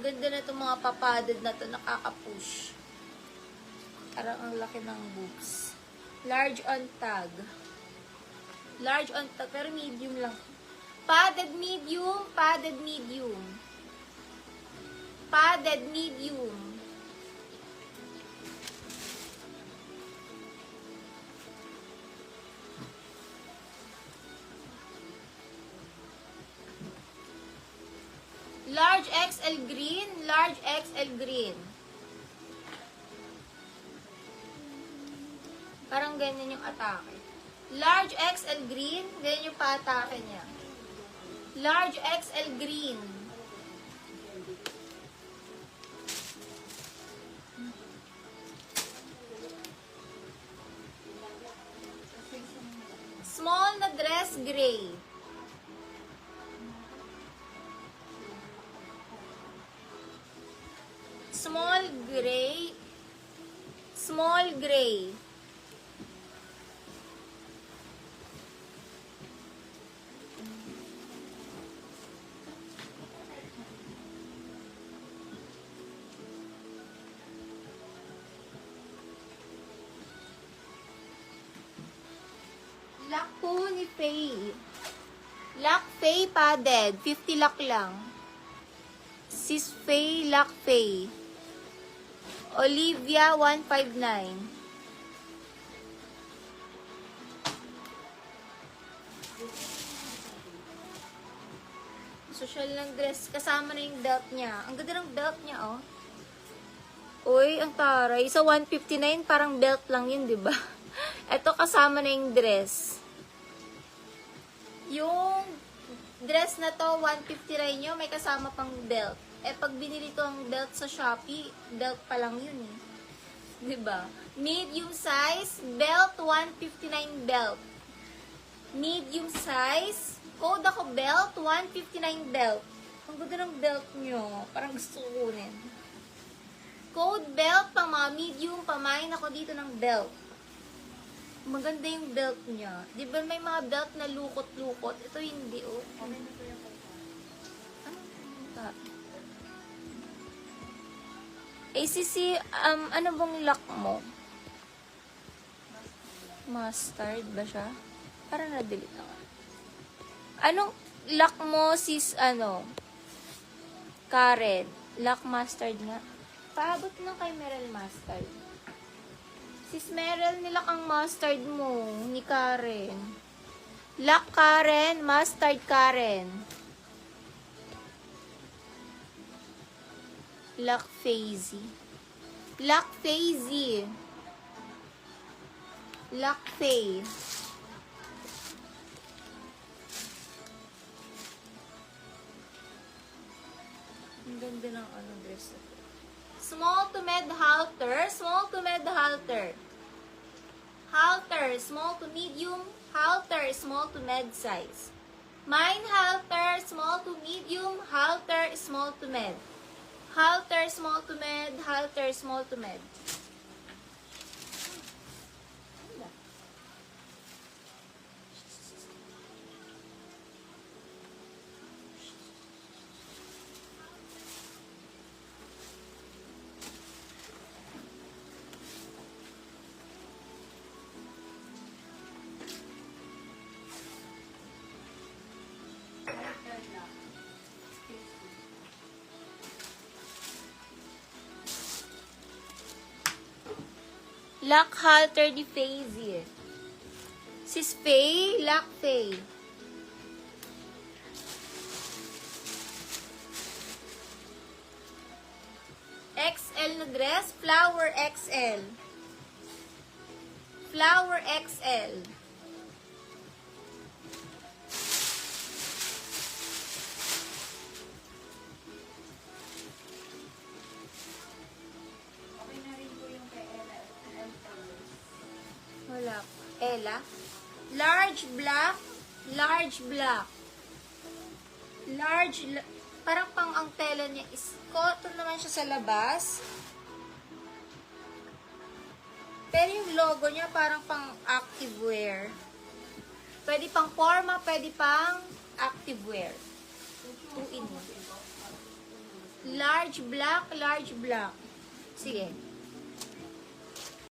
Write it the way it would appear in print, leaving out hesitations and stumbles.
Ganda na itong mga papaded na to, nakaka-push. Parang ang laki ng boobs. Large on tag. Large on tag, pero medium lang. Padded medium, padded medium. Padded medium. Large XL green, large XL green. Parang ganyan yung atake. Large XL green, ganyan yung pa-atake niya. Large XL green. Small na dress gray. Small gray. Small gray. Lock po ni Faye. Lock Faye padded. 50 lock lang. Sis Faye, Lock Faye. Olivia, 159. Social lang dress. Kasama na yung belt niya. Ang ganda ng belt niya, oh. Uy, ang taray. Sa 159, parang belt lang yun, di ba? Ito kasama na yung dress. Yung dress na to, 159 nyo, may kasama pang belt. Eh, pag binili ko ang belt sa Shopee, belt pa lang yun eh. Diba? Medium size, belt, 159 belt. Medium size, code ako belt, 159 belt. Ang ganda ng belt nyo. Parang gusto ko kunin. Code belt, pang mga medium, pamain ako dito ng belt. Maganda yung belt niya. Di ba may mga belt na lukot-lukot? Ito hindi, oh. Ano ito? ACC, ano bang lock mo? Mustard ba siya? Parang na-delete ako. Anong lock mo, sis, Karen? Lock mustard nga. Paabot lang kay Meryl mustard. Sis Meryl, nilak ang mustard mo ni Karen. Lock Karen, mustard Karen. Lock Fazy. Lock Fazy. Lock Fay. Ang ganda ng dress. Small to med halter. Small to med halter. Halter. Small to medium. Halter. Small to med size. Mine halter. Small to medium. Halter. Small to med. Halter. Small to med. Halter. Small to med. Lock halter di Fazy. Sis Faye, Lock Faye. XL na dress, Flower XL. Flower XL. Wala. Ella. Large black. Large black. Parang pang ang tela niya is cotton naman siya sa labas. Pero yung logo niya parang pang activewear. Pwede pang forma, pwede pang activewear. 2 in 1. Large black, large black. Sige.